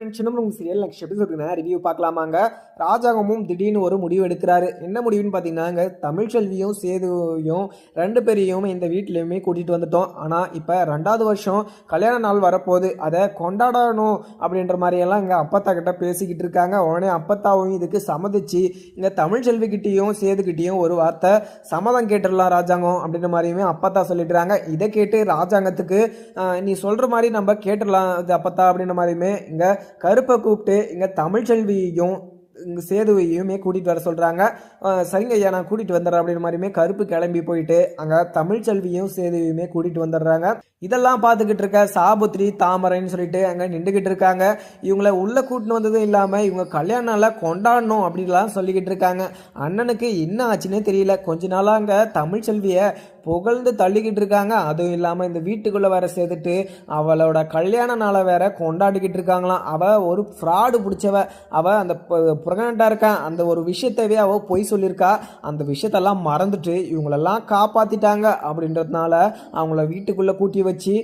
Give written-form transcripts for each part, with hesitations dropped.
Serial next episode review பார்க்கலாமாங்க. ராஜாங்கமும் திடீர்னு ஒரு முடிவு எடுக்கிறாரு. என்ன முடிவுன்னு பார்த்தீங்கன்னா, தமிழ்ச்செல்வியும் சேதுவையும் 2 பேரையும் இந்த வீட்டிலையுமே கூட்டிகிட்டு வந்துட்டோம். ஆனால் இப்போ 2வது வருஷம் கல்யாண நாள் வரப்போகுது, அதை கொண்டாடணும் அப்படின்ற மாதிரியெல்லாம் இங்கே அப்பத்தா கிட்ட பேசிக்கிட்டு இருக்காங்க. உடனே அப்பத்தாவும் இதுக்கு சம்மதிச்சு இங்கே தமிழ்ச்செல்விக்கிட்டேயும் சேதுக்கிட்டேயும் ஒரு வார்த்தை சம்மதம் கேட்டுடலாம் ராஜாங்கம் அப்படின்ற மாதிரியுமே அப்பத்தா சொல்லிட்டுறாங்க. இதை கேட்டு ராஜாங்கத்துக்கு நீ சொல்கிற மாதிரி நம்ம கேட்டுடலாம் இது அப்பத்தா அப்படின்ற மாதிரியுமே இங்கே கருப்பை கூப்பிட்டு இங்கே தமிழ்ச்செல்வியையும் இங்கே சேதுவையுமே கூட்டிகிட்டு வர சொல்கிறாங்க. சரிங்க ஐயா, நான் கூட்டிகிட்டு வந்துடுறேன் அப்படின்ற மாதிரியுமே கருப்பு கிளம்பி போயிட்டு அங்கே தமிழ்ச்செல்வியும் சேதுவையுமே கூட்டிகிட்டு வந்துடுறாங்க. இதெல்லாம் பார்த்துக்கிட்டு இருக்க சாபுத்ரி தாமரைன்னு சொல்லிட்டு அங்கே நின்றுக்கிட்டு இருக்காங்க. இவங்கள உள்ளே கூட்டின்னு வந்ததும் இல்லாமல் இவங்க கல்யாண நாளில் கொண்டாடணும் அப்படின்லாம் சொல்லிக்கிட்டு இருக்காங்க. அண்ணனுக்கு என்ன ஆச்சுன்னே தெரியல. கொஞ்ச நாளாக அங்கே தமிழ்ச்செல்வியை புகழ்ந்து தள்ளிக்கிட்டு இருக்காங்க. அதுவும் இல்லாமல் இந்த வீட்டுக்குள்ளே வேற சேர்த்துட்டு அவளோட கல்யாண நாளை வேற கொண்டாடிக்கிட்டு இருக்காங்களாம். அவள் ஒரு ஃப்ராடு பிடிச்சவ. அவள் அந்த ப்ரெக்னெண்ட்டாக இருக்கான் அந்த ஒரு விஷயத்தவே அவள் பொய் சொல்லியிருக்கா. அந்த விஷயத்தெல்லாம் மறந்துட்டு இவங்களெல்லாம் காப்பாற்றிட்டாங்க அப்படின்றதுனால அவங்கள வீட்டுக்குள்ளே கூட்டி வச்சு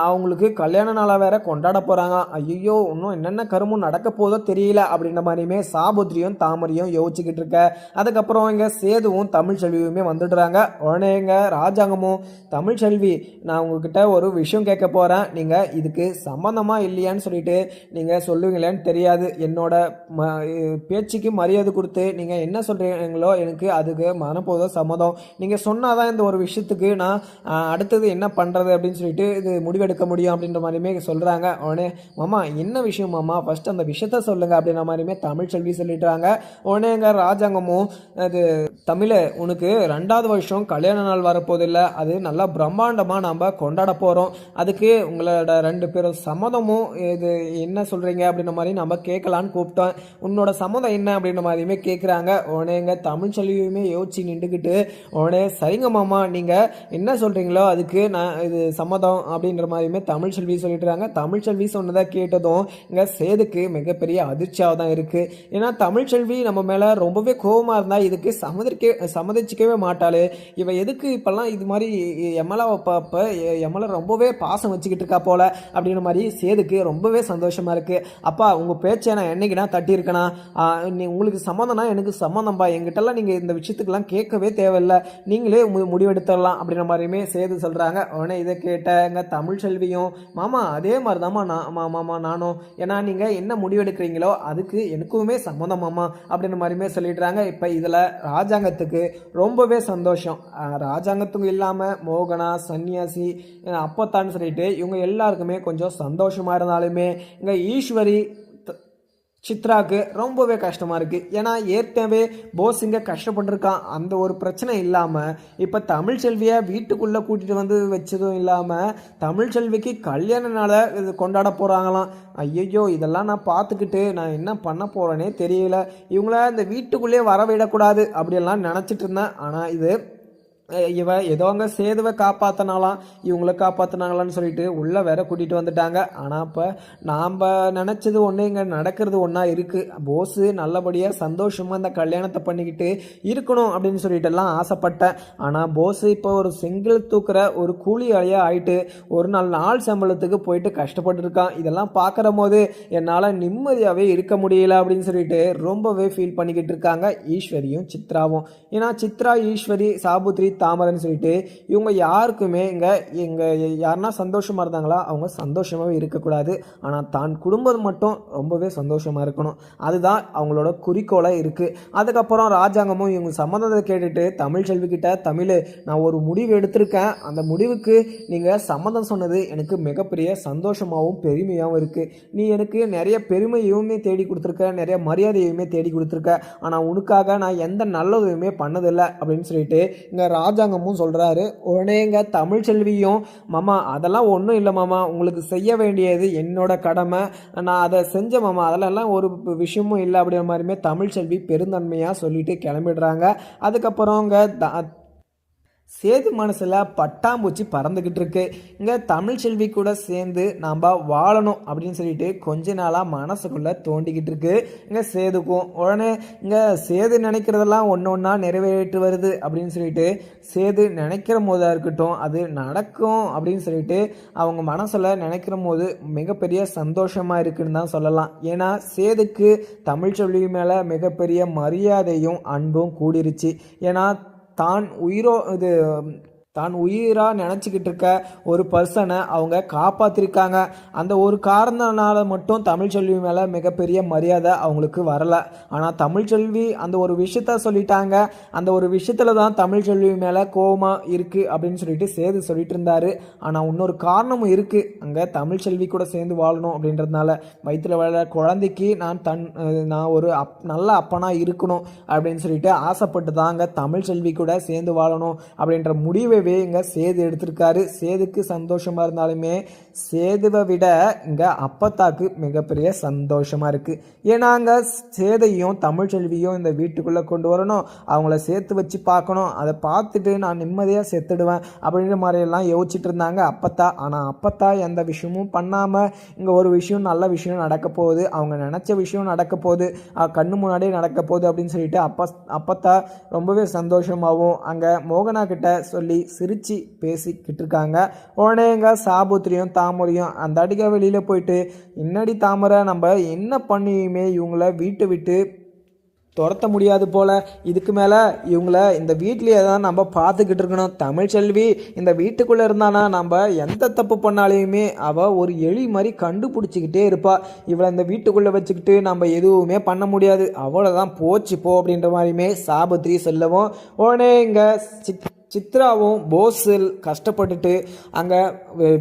அவங்களுக்கு கல்யாண நாளை வேற கொண்டாட போகிறாங்க. ஐயோ, இன்னும் என்னென்ன கருமும் நடக்க போதோ தெரியல அப்படின்ற மாதிரியுமே சாபுத்ரியும் தாமரையும் யோசிச்சுக்கிட்டு இருக்க. அதுக்கப்புறம் இங்கே சேதுவும் தமிழ்ச்செல்வியுமே வந்துடுறாங்க. உடனே இங்கே ராஜாங்கமும் தமிழ்ச்செல்வி, நான் உங்ககிட்ட ஒரு விஷயம் கேட்க போகிறேன், நீங்கள் இதுக்கு சம்மந்தமாக இல்லையான்னு சொல்லிட்டு நீங்கள் சொல்லுவீங்களேன்னு தெரியாது. என்னோட பேச்சுக்கு மரியாதை கொடுத்து நீங்கள் என்ன சொல்கிறீங்களோ எனக்கு அதுக்கு மனப்போதும் சம்மதம். நீங்கள் சொன்னாதான் இந்த ஒரு விஷயத்துக்கு நான் அடுத்தது என்ன பண்ணுறது அப்படின்னு சொல்லிட்டு இது முடிவெடுக்க முடியும் அப்படின்ற மாதிரியுமே சொல்கிறாங்க. உடனே மாமா என்ன விஷயம் மாமா, ஃபஸ்ட் அந்த விஷயத்த சொல்லுங்கள் அப்படின்ற மாதிரியுமே தமிழ்ச்செல்வி சொல்லிடுறாங்க. உடனே எங்கள் ராஜாங்கமும் அது தமிழை உனக்கு 2வது வருஷம் கல்யாண நாள் வரப்போதில்லை, அது நல்லா பிரம்மாண்டமாக நம்ம கொண்டாட போகிறோம். அதுக்கு உங்களோட 2 பேரும் சம்மதமும் இது என்ன சொல்கிறீங்க அப்படின்ற மாதிரி நம்ம கேட்கலான்னு கூப்பிட்டோம். உன்னோட சம்மதம் என்ன அப்படின்ற மாதிரியுமே கேட்குறாங்க. உடனே எங்கள் தமிழ்ச்செல்வியுமே யோசிச்சு நின்றுக்கிட்டு உடனே சரிங்க மாமா, நீங்கள் என்ன சொல்கிறீங்களோ அதுக்கு நான் இது சம்மதம் அப்படின்ற மாதிரியுமே தமிழ்ச்செல்வி சொல்லிட்டுறாங்க. தமிழ்ச்செல்வி சொன்னதை கேட்டதும் இங்கே சேதுக்கு மிகப்பெரிய அதிர்ச்சியாக தான் இருக்குது. ஏன்னா தமிழ்ச்செல்வி நம்ம மேலே ரொம்பவே கோபமாக இருந்தால் இதுக்கு சம்மதிச்சிக்கவே மாட்டாள். இவ எதுக்கு இப்போல்லாம் இது மாதிரி எம்மலை ரொம்பவே பாசம் வச்சுக்கிட்டு இருக்கா போல அப்படின்ற மாதிரி சேதுக்கு ரொம்பவே சந்தோஷமாக இருக்குது. அப்பா, உங்கள் பேச்சை நான் என்னைக்குனா தட்டியிருக்கேனா, உங்களுக்கு சம்மந்தம்னா எனக்கு சம்மந்தம்பா, எங்கிட்டலாம் நீங்கள் இந்த விஷயத்துக்கெல்லாம் கேட்கவே தேவையில்லை, நீங்களே முடிவெடுத்துடலாம் அப்படின்ற மாதிரியுமே சேது சொல்கிறாங்க. உடனே இதை கேட்டங்க தமிழ்ச்செல்வியும் மாமா அதே மாதிரி தாம்மா மாமா நானும், ஏன்னா நீங்கள் என்ன முடிவெடுக்கிறீங்களோ அதுக்கு எனக்குமே சம்மந்தம் மாமா அப்படின்ற மாதிரியுமே சொல்லிடுறாங்க. இப்போ இதில் ராஜாங்கத்துக்கு ரொம்பவே சந்தோஷம். ராஜாங்கத்துக்கும் இல்லாமல் மோகனா சன்னியாசி அப்பத்தான்னு சொல்லிட்டு இவங்க எல்லாருக்குமே கொஞ்சம் சந்தோஷமாக இருந்தாலுமே இங்கே ஈஸ்வரி சித்ராவுக்கு ரொம்பவே கஷ்டமாக இருக்குது. ஏன்னா ஏற்கனவே போஸ் இங்கே கஷ்டப்பட்டுருக்கான். அந்த ஒரு பிரச்சனை இல்லாமல் இப்போ தமிழ்ச்செல்வியை வீட்டுக்குள்ளே கூட்டிகிட்டு வந்து வச்சதும் இல்லாமல் தமிழ்ச்செல்விக்கு கல்யாண நாளை இது கொண்டாட போகிறாங்களாம். ஐயோ, இதெல்லாம் நான் பார்த்துக்கிட்டு நான் என்ன பண்ண போகிறேனே தெரியல. இவங்கள இந்த வீட்டுக்குள்ளேயே வரவிடக்கூடாது அப்படியெல்லாம் நினச்சிட்டு இருந்தேன். ஆனால் இது ஏதோ அங்கே சேதுவை காப்பாற்றினாலாம், இவங்கள காப்பாற்றினாங்களான்னு சொல்லிட்டு உள்ளே வேற கூட்டிகிட்டு வந்துட்டாங்க. ஆனால் இப்போ நாம் நினச்சது ஒன்று, இங்கே நடக்கிறது ஒன்றா இருக்குது. போஸு நல்லபடியாக சந்தோஷமாக அந்த கல்யாணத்தை பண்ணிக்கிட்டு இருக்கணும் அப்படின்னு சொல்லிட்டுலாம் ஆசைப்பட்டேன். ஆனால் போஸு இப்போ ஒரு செங்கல் தூக்குற ஒரு கூலி ஆளியாக ஆகிட்டு ஒரு நாள் சம்பளத்துக்கு போயிட்டு கஷ்டப்பட்டுருக்கான். இதெல்லாம் பார்க்குற போது என்னால் நிம்மதியாகவே இருக்க முடியல அப்படின்னு சொல்லிட்டு ரொம்பவே ஃபீல் பண்ணிக்கிட்டு இருக்காங்க ஈஸ்வரியும் சித்ராவும். ஏன்னா சித்ரா, ஈஸ்வரி, சாபுத்ரி, தாமரைன்னு சொல்லிட்டு இவங்க யாருக்குமே இங்கே யாருன்னா சந்தோஷமாக இருந்தாங்களா அவங்க சந்தோஷமாகவே இருக்கக்கூடாது. ஆனால் தான் குடும்பம் மட்டும் ரொம்பவே சந்தோஷமாக இருக்கணும். அதுதான் அவங்களோட குறிக்கோளாக இருக்குது. அதுக்கப்புறம் ராஜாங்கமும் இவங்க சம்மந்தத்தை கேட்டுட்டு தமிழ்ச்செல்வி கிட்ட, தமிழ் நான் ஒரு முடிவு எடுத்திருக்கேன், அந்த முடிவுக்கு நீங்கள் சம்மதம் சொன்னது எனக்கு மிகப்பெரிய சந்தோஷமாகவும் பெருமையாகவும் இருக்குது. நீ எனக்கு நிறைய பெருமையுமே தேடி கொடுத்துருக்க, நிறைய மரியாதையுமே தேடி கொடுத்துருக்க, ஆனால் உனக்காக நான் எந்த நல்லதுமே பண்ணதில்லை அப்படின்னு சொல்லிட்டு இங்கே ராஜாங்கமும் சொல்கிறாரு. உடனே எங்க தமிழ்ச்செல்வியும் மாமா அதெல்லாம் ஒன்றும் இல்லை மாமா, உங்களுக்கு செய்ய வேண்டியது என்னோட கடமை, நான் அதை செஞ்ச மாமா, அதெல்லாம் ஒரு விஷயமும் இல்லை அப்படின்ற மாதிரியுமே தமிழ்ச்செல்வி பெருந்தன்மையாக சொல்லிட்டு கிளம்பிடுறாங்க. அதுக்கப்புறம் சேது மனசில் பட்டாம்பூச்சி பறந்துக்கிட்டு இருக்கு. இங்கே தமிழ்ச்செல்வி கூட சேர்ந்து நாம் வாழணும் அப்படின்னு சொல்லிட்டு கொஞ்ச நாளாக மனசுக்குள்ளே தோண்டிக்கிட்டு இருக்கு இங்கே சேதுக்கும். உடனே இங்கே சேது நினைக்கிறதெல்லாம் ஒன்று ஒன்றா நிறைவேறிட்டு வருது அப்படின்னு சொல்லிட்டு சேது நினைக்கிற போதாக இருக்கட்டும் அது நடக்கும் அப்படின்னு சொல்லிட்டு அவங்க மனசில் நினைக்கிற போது மிகப்பெரிய சந்தோஷமாக இருக்குன்னு தான் சொல்லலாம். ஏன்னா சேதுக்கு தமிழ்ச்செல்வி மேலே மிகப்பெரிய மரியாதையும் அன்பும் கூடிருச்சு. ஏன்னா தான் உயிராக நினச்சிக்கிட்டு இருக்க ஒரு பர்சனை அவங்க காப்பாற்றிருக்காங்க. அந்த ஒரு காரணத்தினால மட்டும் தமிழ்ச்செல்வி மேலே மிகப்பெரிய மரியாதை அவங்களுக்கு வரலை. ஆனால் தமிழ்ச்செல்வி அந்த ஒரு விஷயத்த சொல்லிட்டாங்க. அந்த ஒரு விஷயத்தில் தான் தமிழ்ச்செல்வி மேலே கோபமாக இருக்குது அப்படின்னு சொல்லிட்டு சேது சொல்லிட்டு இருந்தார். ஆனால் இன்னொரு காரணமும் இருக்குது. அங்கே தமிழ்ச்செல்வி கூட சேர்ந்து வாழணும் அப்படின்றதுனால வயிற்றில் வளர குழந்தைக்கு நான் ஒரு நல்ல அப்பனாக இருக்கணும் அப்படின்னு சொல்லிட்டு ஆசைப்பட்டு தான் அங்கே தமிழ்ச்செல்வி கூட சேர்ந்து வாழணும் அப்படின்ற முடிவை இங்க சேது எடுத்திருக்காரு. சேதுக்கு சந்தோஷமா இருந்தாலுமே சேதுவை விட இங்க அப்பத்தாக்கு மிகப்பெரிய சந்தோஷமா இருக்கு. ஏன்னா அங்க சேதையும் தமிழ்ச்செல்வியும் இந்த வீட்டுக்குள்ள கொண்டு வரணும், அவங்கள சேர்த்து வச்சு பார்க்கணும், அதை பார்த்துட்டு நான் நிம்மதியா செத்துடுவேன் அப்படின்ற மாதிரி எல்லாம் யோசிச்சுட்டு இருந்தாங்க அப்பத்தா. ஆனா அப்பத்தா எந்த விஷயமும் பண்ணாம இங்க ஒரு விஷயம் நல்ல விஷயம் நடக்க போகுது, அவங்க நினைச்ச விஷயம் நடக்க போகுது, கண்ணு முன்னாடியே நடக்க போகுது அப்படின்னு சொல்லிட்டு அப்பத்தா ரொம்பவே சந்தோஷமாகவும் அங்க மோகனா கிட்ட சொல்லி சிரிச்சு பேசிக்கிட்டு இருக்காங்க. உடனே எங்க சாபுத்திரியும் தாமரையும் அந்த அடிக்க வெளியில் போயிட்டு என்னடி தாமரை நம்ம என்ன பண்ணியுமே இவங்கள வீட்டை விட்டு துரத்த முடியாது போல், இதுக்கு மேலே இவங்கள இந்த வீட்லேயே தான் நம்ம பார்த்துக்கிட்டு இருக்கணும். தமிழ்ச்செல்வி இந்த வீட்டுக்குள்ளே இருந்தானா நம்ம எந்த தப்பு பண்ணாலையுமே அவள் ஒரு எலி மாதிரி கண்டுபிடிச்சிக்கிட்டே இருப்பாள். இவளை இந்த வீட்டுக்குள்ளே வச்சுக்கிட்டு நம்ம எதுவுமே பண்ண முடியாது, அவ்வளோதான் போச்சு போ அப்படின்ற மாதிரியுமே சாபத்திரி சொல்லவும் உடனே இங்கே சித்ராவும் போஸில் கஷ்டப்பட்டுட்டு அங்கே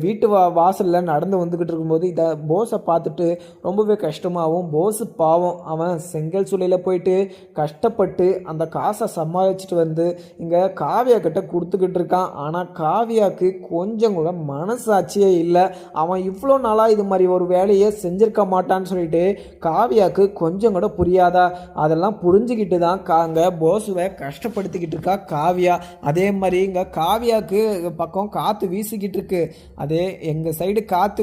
வீட்டு வாசலில் நடந்து வந்துக்கிட்டு இருக்கும்போது இதை போஸை பார்த்துட்டு ரொம்பவே கஷ்டமாகவும், போஸு பாவம் அவன் செங்கல் சூளையில் போயிட்டு கஷ்டப்பட்டு அந்த காசை சமாளிச்சுட்டு வந்து இங்கே காவியா கிட்ட கொடுத்துக்கிட்டு இருக்கான். ஆனால் காவியாவுக்கு கொஞ்சம் கூட மனசாட்சியே இல்லை. அவன் இவ்வளோ நாளாக இது மாதிரி ஒரு வேலையை செஞ்சிருக்க மாட்டான்னு சொல்லிட்டு காவியாவுக்கு கொஞ்சம் கூட புரியாதா? அதெல்லாம் புரிஞ்சுக்கிட்டு தான் அங்கே போஸுவை கஷ்டப்படுத்திக்கிட்டு இருக்கா காவியா. அதே மாதிரி இங்கே காவியாவுக்கு பக்கம் காற்று வீசிக்கிட்டு இருக்கு. அதே எங்கள் சைடு காற்று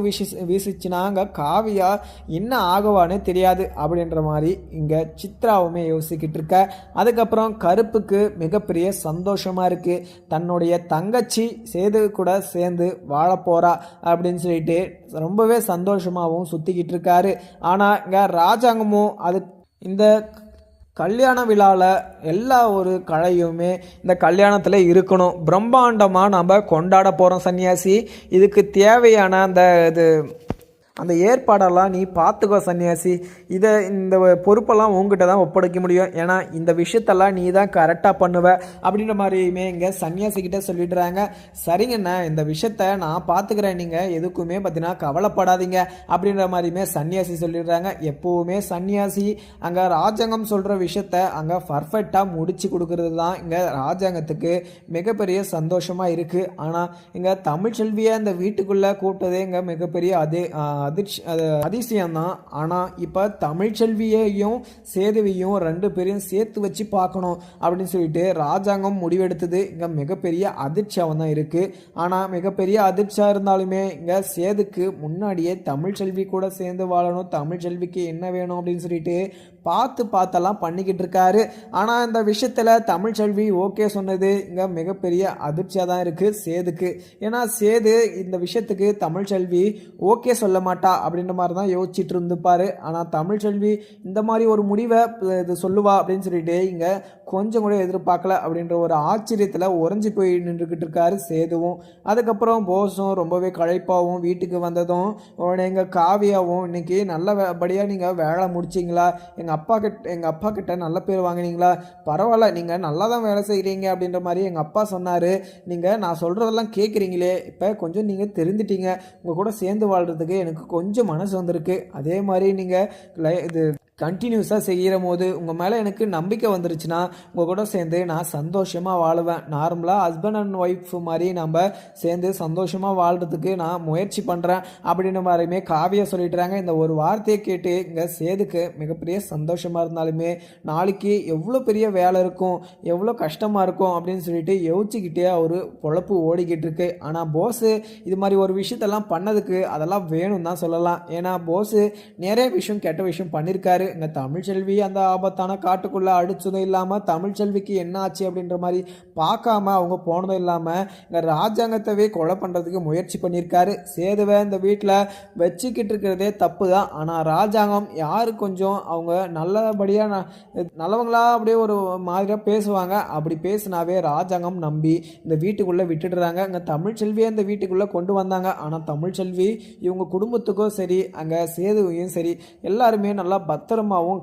வீசிச்சுன்னா அங்கே காவியா என்ன ஆகுவான்னு தெரியாது அப்படின்ற மாதிரி இங்கே சித்ராவுமே யோசிக்கிட்டு இருக்க. அதுக்கப்புறம் கருப்புக்கு மிகப்பெரிய சந்தோஷமாக இருக்குது. தன்னுடைய தங்கச்சி சேது கூட சேர்ந்து வாழ போகிறா அப்படின்னு சொல்லிட்டு ரொம்பவே சந்தோஷமாகவும் சுற்றிக்கிட்டு இருக்காரு. ஆனால் இங்கே ராஜாங்கமும் இந்த கல்யாண விழாவில் எல்லா ஒரு கலையுமே இந்த கல்யாணத்தில் இருக்கணும், பிரம்மாண்டமாக நம்ம கொண்டாட போகிறோம் சன்னியாசி, இதுக்கு தேவையான அந்த ஏற்பாடெல்லாம் நீ பார்த்துக்கோ சன்னியாசி, இந்த பொறுப்பெல்லாம் உங்ககிட்ட தான் ஒப்படைக்க முடியும், ஏன்னா இந்த விஷயத்தெல்லாம் நீ தான் கரெக்டாக பண்ணுவ அப்படின்ற மாதிரியுமே இங்கே சன்னியாசிக்கிட்ட சொல்லிடுறாங்க. சரிங்கண்ணா இந்த விஷயத்த நான் பார்த்துக்கிறேன், நீங்கள் எதுக்குமே பார்த்தீங்கன்னா கவலைப்படாதீங்க அப்படின்ற மாதிரியுமே சன்னியாசி சொல்லிடுறாங்க. எப்போவுமே சன்னியாசி அங்கே ராஜாங்கம் சொல்கிற விஷயத்த அங்கே பர்ஃபெக்டாக முடிச்சு கொடுக்கறது தான் இங்கே ராஜாங்கத்துக்கு மிகப்பெரிய சந்தோஷமாக இருக்குது. ஆனால் இங்கே தமிழ்ச்செல்வியை இந்த வீட்டுக்குள்ளே கூப்பிட்டதே இங்கே மிகப்பெரிய அதிசயம்தான். ஆனால் இப்போ தமிழ்ச்செல்வியையும் சேதுவையும் ரெண்டு பேரையும் சேர்த்து வச்சு பார்க்கணும் அப்படின்னு சொல்லிட்டு ராஜாங்கம் முடிவெடுத்தது இங்கே மிகப்பெரிய அதிர்ச்சியாக தான் இருக்குது. ஆனால் மிகப்பெரிய அதிர்ச்சியாக இருந்தாலுமே இங்கே சேதுக்கு முன்னாடியே தமிழ்ச்செல்வி கூட சேர்ந்து வாழணும், தமிழ்ச்செல்விக்கு என்ன வேணும் அப்படின்னு சொல்லிட்டு பார்த்தெல்லாம் பண்ணிக்கிட்டு இருக்காரு. ஆனால் இந்த விஷயத்தில் தமிழ்ச்செல்வி ஓகே சொன்னது இங்கே மிகப்பெரிய அதிர்ச்சியாக தான் இருக்குது சேதுக்கு. ஏன்னா சேது இந்த விஷயத்துக்கு தமிழ்ச்செல்வி ஓகே சொல்ல மாட்டா அப்படின்ற மாதிரி தான் யோசிச்சுட்டு இருந்துப்பார். ஆனால் தமிழ்ச்செல்வி இந்த மாதிரி ஒரு முடிவை இது சொல்லுவா அப்படின்னு சொல்லிட்டு இங்கே கொஞ்சம் கூட எதிர்பார்க்கல அப்படின்ற ஒரு ஆச்சரியத்தில் உறைஞ்சி போய் நின்றுக்கிட்டு இருக்காரு சேதுவும். அதுக்கப்புறம் போஸும் ரொம்பவே களைப்பாகவும் வீட்டுக்கு வந்ததும் உடனே எங்கள் காவியாவும் இன்னைக்கு நல்லபடியாக நீங்கள் வேலை முடிச்சிங்களா, எங்கள் அப்பா கிட்ட நல்ல பேர் வாங்கினீங்களா, பரவாயில்ல நீங்கள் நல்லா தான் வேலை செய்கிறீங்க அப்படின்ற மாதிரி எங்கள் அப்பா சொன்னார், நீங்கள் நான் சொல்கிறதெல்லாம் கேட்குறீங்களே, இப்போ கொஞ்சம் நீங்கள் தெரிஞ்சிட்டீங்க, உங்கள் கூட சேர்ந்து வாழ்கிறதுக்கு எனக்கு கொஞ்சம் மனசு வந்திருக்கு, அதே மாதிரி நீங்கள் கண்டினியூஸாக செய்கிற போது உங்கள் மேலே எனக்கு நம்பிக்கை வந்துருச்சுன்னா உங்கள் கூட சேர்ந்து நான் சந்தோஷமாக வாழுவேன். நார்மலாக ஹஸ்பண்ட் அண்ட் ஒய்ஃப் மாதிரி நம்ம சேர்ந்து சந்தோஷமாக வாழ்கிறதுக்கு நான் முயற்சி பண்ணுறேன் அப்படின்ற மாதிரியுமே காவியா சொல்லிட்டுறாங்க. இந்த ஒரு வார்த்தையை கேட்டு இங்கே சேதுக்கு மிகப்பெரிய சந்தோஷமாக இருந்தாலுமே நாளைக்கு எவ்வளோ பெரிய வேலை இருக்கும், எவ்வளோ கஷ்டமாக இருக்கும் அப்படின்னு சொல்லிட்டு யோசிச்சுக்கிட்டே அவர் பொழப்பு ஓடிக்கிட்டு இருக்கு. ஆனால் போஸு இது மாதிரி ஒரு விஷயத்தெல்லாம் பண்ணதுக்கு அதெல்லாம் வேணும் தான் சொல்லலாம். ஏன்னா போஸு நிறைய விஷயம் கெட்ட விஷயம் பண்ணியிருக்காரு. இங்கே தமிழ்ச்செல்வி அந்த ஆபத்தான காட்டுக்குள்ளே அடிச்சதும் இல்லாமல் தமிழ்ச்செல்விக்கு என்ன ஆச்சு அப்படின்ற மாதிரி பார்க்காம அவங்க போனதும் இல்லாமல் இங்கே ராஜாங்கத்தவே கொலை பண்ணுறதுக்கு முயற்சி பண்ணியிருக்காரு. சேதுவை இந்த வீட்டில் வச்சுக்கிட்டு இருக்கிறதே தப்பு தான். ஆனால் ராஜாங்கம் யார் கொஞ்சம் அவங்க நல்லபடியாக நல்லவங்களா அப்படியே ஒரு மாதிரியாக பேசுவாங்க. அப்படி பேசினாவே ராஜாங்கம் நம்பி இந்த வீட்டுக்குள்ளே விட்டுடுறாங்க. இங்கே தமிழ்ச்செல்வியை இந்த வீட்டுக்குள்ளே கொண்டு வந்தாங்க. ஆனால் தமிழ்ச்செல்வி இவங்க குடும்பத்துக்கும் சரி அங்கே சேதுவையும் சரி எல்லாருமே நல்லா பத்திரமாகவும்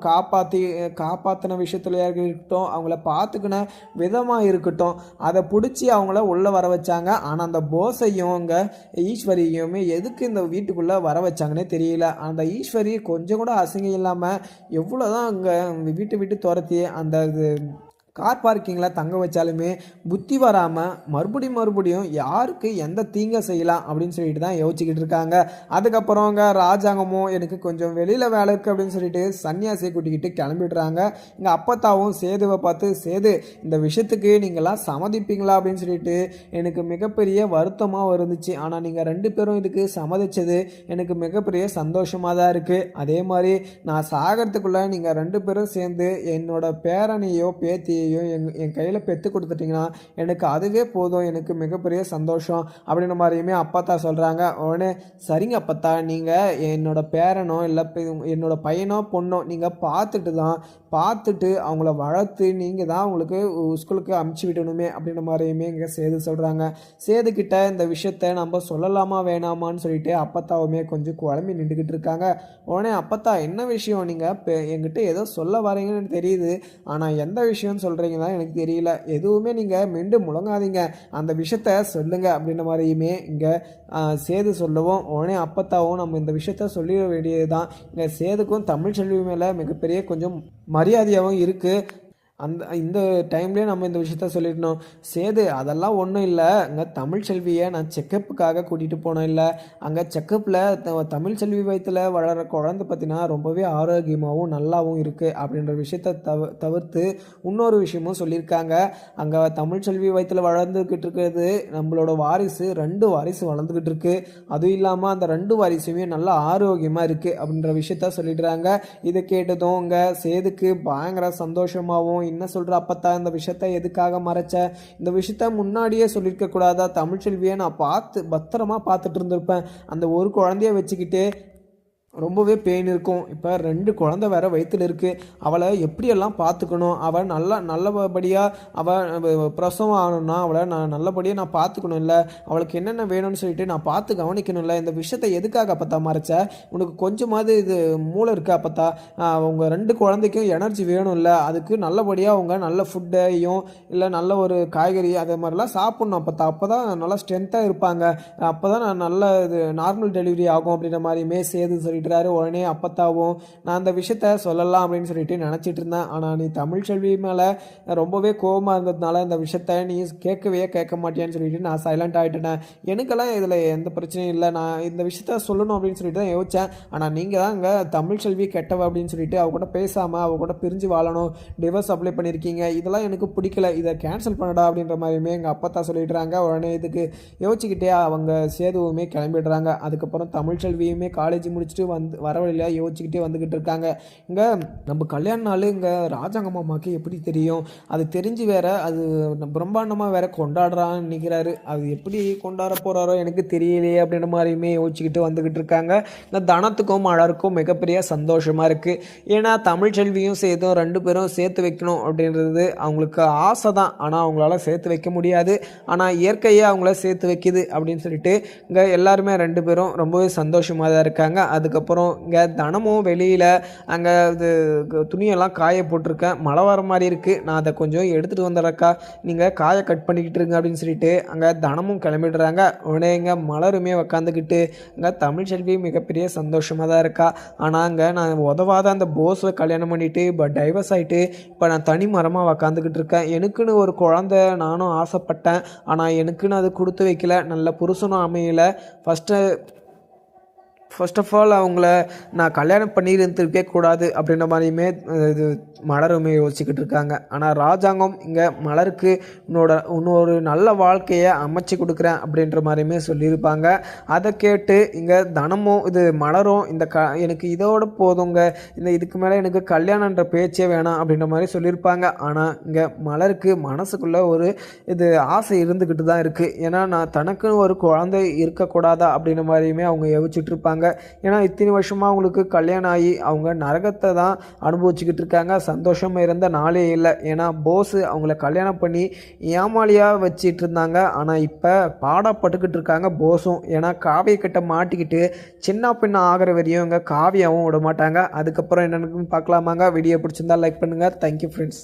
காப்பாற்றின விஷயத்துல இருக்கட்டும், அவங்கள பார்த்துக்கின விதமாக இருக்கட்டும், அதை பிடிச்சி அவங்கள உள்ளே வர வச்சாங்க. ஆனால் அந்த போஸையும் அங்கே ஈஸ்வரியுமே எதுக்கு இந்த வீட்டுக்குள்ளே வர வச்சாங்கன்னே தெரியல. அந்த ஈஸ்வரி கொஞ்சம் கூட அசிங்கம் இல்லாமல் எவ்வளோதான் அங்கே வீட்டு விட்டு துரத்தி அந்த கார் பார்க்கிங்கில் தங்க வச்சாலுமே புத்தி வராமல் மறுபடியும் யாருக்கு எந்த தீங்கை செய்யலாம் அப்படின்னு சொல்லிட்டு தான் யோசிச்சுக்கிட்டு இருக்காங்க. அதுக்கப்புறம் அங்கே ராஜாங்கமும் எனக்கு கொஞ்சம் வெளியில் வேலை இருக்குது அப்படின்னு சொல்லிட்டு சன்னியாசியை கூட்டிக்கிட்டு கிளம்பிடுறாங்க. இங்கே அப்பத்தாவும் சேதுவை பார்த்து, சேது இந்த விஷயத்துக்கு நீங்களாம் சம்மதிப்பீங்களா அப்படின்னு சொல்லிட்டு எனக்கு மிகப்பெரிய வருத்தமாக இருந்துச்சு. ஆனால் நீங்கள் ரெண்டு பேரும் இதுக்கு சம்மதிச்சது எனக்கு மிகப்பெரிய சந்தோஷமாக தான் இருக்குது. அதே மாதிரி நான் சாகிறதுக்குள்ளே நீங்கள் ரெண்டு பேரும் சேர்ந்து என்னோட பேரனையோ பேத்தியோ என் கையில் பெற்று கொடுத்துட்டிங்கன்னா எனக்கு அதுவே போதும், எனக்கு மிகப்பெரிய சந்தோஷம் அப்படின்ற மாதிரியுமே அப்பத்தா சொல்கிறாங்க. உடனே சரிங்க அப்பத்தா, நீங்கள் என்னோட பேரனோ இல்லை என்னோட பையனோ பொண்ணோ நீங்கள் பார்த்துட்டு அவங்கள வளர்த்து நீங்கள் தான் அவங்களுக்கு ஸ்கூலுக்கு அமுச்சு விடணுமே அப்படின்ற மாதிரியுமே இங்கே சேது சொல்கிறாங்க. சேதுக்கிட்ட இந்த விஷயத்த நம்ம சொல்லலாமா வேணாமான்னு சொல்லிட்டு அப்பத்தாவுமே கொஞ்சம் குழம்பி நின்றுக்கிட்டு இருக்காங்க. உடனே அப்பத்தா என்ன விஷயம், நீங்கள் என்கிட்ட ஏதோ சொல்ல வரீங்கன்னு தெரியுது, ஆனால் எந்த விஷயம்னு சொல்கிறீங்க தான் எனக்கு தெரியல, எதுவுமே நீங்கள் மீண்டும் முழங்காதீங்க, அந்த விஷயத்த சொல்லுங்க அப்படின்ற மாதிரியுமே இங்கே சேது சொல்லவும் உடனே அப்பத்தாவும் நம்ம இந்த விஷயத்த சொல்லிட வேண்டியது தான். இங்கே சேதுக்கும் தமிழ்ச்செல்வி மேலே மிகப்பெரிய கொஞ்சம் மரியாதையாகவும் இருக்குது. இந்த டைம்லேயே நம்ம இந்த விஷயத்த சொல்லிடணும். சேது அதெல்லாம் ஒன்றும் இல்லை, அங்கே தமிழ்ச்செல்வியை நான் செக்கப்புக்காக கூட்டிகிட்டு போனேன். இல்லை அங்கே செக்கப்பில் தமிழ்ச்செல்வி வயிற்றில் வளர குழந்தை பார்த்தீங்கன்னா ரொம்பவே ஆரோக்கியமாகவும் நல்லாவும் இருக்குது அப்படின்ற விஷயத்த தவிர்த்து இன்னொரு விஷயமும் சொல்லியிருக்காங்க. அங்கே தமிழ்ச்செல்வி வயிற்றில் வளர்ந்துக்கிட்டு இருக்கிறது நம்மளோட வாரிசு, 2 வாரிசு வளர்ந்துக்கிட்டு இருக்கு. அதுவும் இல்லாமல் அந்த 2 வாரிசுமே நல்லா ஆரோக்கியமாக இருக்குது அப்படின்ற விஷயத்த சொல்லிடுறாங்க. இதை கேட்டதும் அங்கே சேதுக்கு பயங்கர சந்தோஷமாகவும் என்ன சொல்கிற அப்பத்தா, இந்த விஷயத்த எதுக்காக மறைச்ச, இந்த விஷயத்த முன்னாடியே சொல்லியிருக்க கூடாதா, தமிழ்ச்செல்வியை நான் பத்திரமா பார்த்துட்டு இருந்திருப்பேன், அந்த ஒரு குழந்தைய வச்சுக்கிட்டே ரொம்பவே பெயின் இருக்கும். இப்போ 2 குழந்தை வேறு வயிற்றில் இருக்குது, அவளை எப்படியெல்லாம் பார்த்துக்கணும், அவள் நல்லபடியாக அவள் பிரசவம் ஆகணும்னா அவளை நான் நல்லபடியாக நான் பார்த்துக்கணும், இல்லை அவளுக்கு என்னென்ன வேணும்னு சொல்லிட்டு நான் பார்த்து கவனிக்கணும். இல்லை இந்த விஷயத்தை எதுக்காக அப்பத்தா மறைச்ச, உனக்கு கொஞ்சமாவது இது மூளை இருக்கா அப்பத்தா, அவங்க 2 குழந்தைக்கும் எனர்ஜி வேணும், இல்லை அதுக்கு நல்லபடியாக அவங்க நல்ல ஃபுட்டையும் இல்லை நல்ல ஒரு காய்கறி அதே மாதிரிலாம் சாப்பிட்ணும் அப்பத்தா, அப்போ தான் நல்லா ஸ்ட்ரென்த்தாக இருப்பாங்க, அப்போ தான் நான் நல்ல இது நார்மல் டெலிவரி ஆகும் அப்படின்ற மாதிரியுமே சேது சொல்லிட்டு. உடனே அப்பத்தாவும் நான் அந்த விஷயத்த சொல்லலாம் அப்படின்னு சொல்லிட்டு நினச்சிட்டு இருந்தேன், ஆனால் நீ தமிழ்ச்செல்வி மேலே ரொம்பவே கோபமாக இருந்ததுனால இந்த விஷயத்த நீ கேட்க மாட்டியான்னு சொல்லிட்டு நான் சைலண்ட் ஆகிட்டேன். எனக்கெல்லாம் இதில் எந்த பிரச்சனையும் இல்லை, நான் இந்த விஷயத்த சொல்லணும் அப்படின்னு சொல்லிட்டு தான் யோசித்தேன். ஆனால் நீங்கள் தான் இங்கே தமிழ்ச்செல்வி கெட்டவ அப்படின்னு சொல்லிட்டு அவ கூட பேசாமல் அவ கூட பிரிஞ்சு வாழணும், டிவோர்ஸ் அப்ளை பண்ணியிருக்கீங்க, இதெல்லாம் எனக்கு பிடிக்கல, இதை கேன்சல் பண்ணடா அப்படின்ற மாதிரியுமே எங்கள் அப்பத்தா சொல்லிடுறாங்க. உடனே இதுக்கு யோசிச்சுக்கிட்டே அவங்க சேதுவுமே கிளம்பிடுறாங்க. அதுக்கப்புறம் தமிழ்ச்செல்வியுமே காலேஜ் முடிச்சுட்டு வர வழியில் யோசிச்சுக்கிட்டே வந்துக்கிட்டு இருக்காங்க. இங்கே நம்ம கல்யாண நாள் இங்கே ராஜாங்க மாமாவுக்கு எப்படி தெரியும், அது தெரிஞ்சு வேற அது பிரம்மாண்டமாக வேற கொண்டாடுறான்னு நினைக்கிறாரு, அது எப்படி கொண்டாட போகிறாரோ எனக்கு தெரியலையே அப்படின்ற மாதிரியுமே யோசிச்சுக்கிட்டு வந்துக்கிட்டு இருக்காங்க. இந்த தனத்துக்கும் மலருக்கும் மிகப்பெரிய சந்தோஷமாக இருக்குது. ஏன்னா தமிழ்ச்செல்வியும் சேதும் 2 பேரும் சேர்த்து வைக்கணும் அப்படின்றது அவங்களுக்கு ஆசை தான், ஆனால் அவங்களால சேர்த்து வைக்க முடியாது, ஆனால் இயற்கையே அவங்கள சேர்த்து வைக்கிது அப்படின்னு சொல்லிட்டு இங்கே எல்லாருமே 2 பேரும் ரொம்பவே சந்தோஷமாக தான் இருக்காங்க. அதுக்கு அதுக்கப்புறம் இங்கே தினமும் வெளியில் அங்கே இது துணியெல்லாம் காய போட்டிருக்கேன், மழை வர மாதிரி இருக்குது, நான் அதை கொஞ்சம் எடுத்துகிட்டு வந்துடுறேக்கா, நீங்கள் காயை கட் பண்ணிக்கிட்டு இருங்க அப்படின்னு சொல்லிட்டு அங்கே தினமும் கிளம்பிடுறாங்க. உடனே இங்கே மலருமே உக்காந்துக்கிட்டு அங்கே தமிழ்ச்செல்வி மிகப்பெரிய சந்தோஷமாக தான் இருக்கா. ஆனால் அங்கே நான் உதவாத அந்த போஸை கல்யாணம் பண்ணிவிட்டு இப்போ டைவர்ஸ் ஆகிட்டு இப்போ நான் தனி மரமாக உக்காந்துக்கிட்டு இருக்கேன். எனக்குன்னு ஒரு குழந்தை நானும் ஆசைப்பட்டேன், ஆனால் எனக்குன்னு அது கொடுத்து வைக்கல, நல்ல புருஷனும் அமையலை. ஃபர்ஸ்ட் ஆஃப் ஆல் அவங்கள நான் கல்யாணம் பண்ணியிருந்துருக்கே கூடாது அப்படின்ற மாதிரியுமே இது மலருமே யோசிச்சுக்கிட்டு இருக்காங்க. ஆனால் ராஜாங்கம் இங்கே மலருக்கு இன்னொரு நல்ல வாழ்க்கையை அமைச்சு கொடுக்குறேன் அப்படின்ற மாதிரியுமே சொல்லியிருப்பாங்க. அதை கேட்டு இங்கே தனமும் இது மலரும் எனக்கு இதோட போதுங்க, இதுக்கு மேலே எனக்கு கல்யாணன்ற பேச்சே வேணாம் அப்படின்ற மாதிரி சொல்லியிருப்பாங்க. ஆனால் இங்கே மலருக்கு மனசுக்குள்ளே ஒரு ஆசை இருந்துக்கிட்டு தான் இருக்குது. ஏன்னா நான் தனக்குன்னு ஒரு குழந்தை இருக்கக்கூடாதா அப்படின்ற மாதிரியுமே அவங்க யோசிச்சுட்டு இருப்பாங்க. ஏன்னா இத்தனை வருஷமாக அவங்களுக்கு கல்யாணம் ஆகி அவங்க நரகத்தை தான் அனுபவிச்சுக்கிட்டு இருக்காங்க, சந்தோஷமாக இருந்த நாளே இல்லை. ஏன்னா போஸு அவங்கள கல்யாணம் பண்ணி ஏமாளியாக வச்சிட்டு இருந்தாங்க. ஆனால் இப்போ பாடப்பட்டுக்கிட்டு இருக்காங்க போஸும். ஏன்னா காவிய கிட்ட மாட்டிக்கிட்டு சின்ன பின்ன ஆகிற வரையும் இங்கே காவியாவும் விட மாட்டாங்க. அதுக்கப்புறம் என்னென்னு பார்க்கலாமாங்க. வீடியோ பிடிச்சிருந்தா லைக் பண்ணுங்கள். Thank you friends.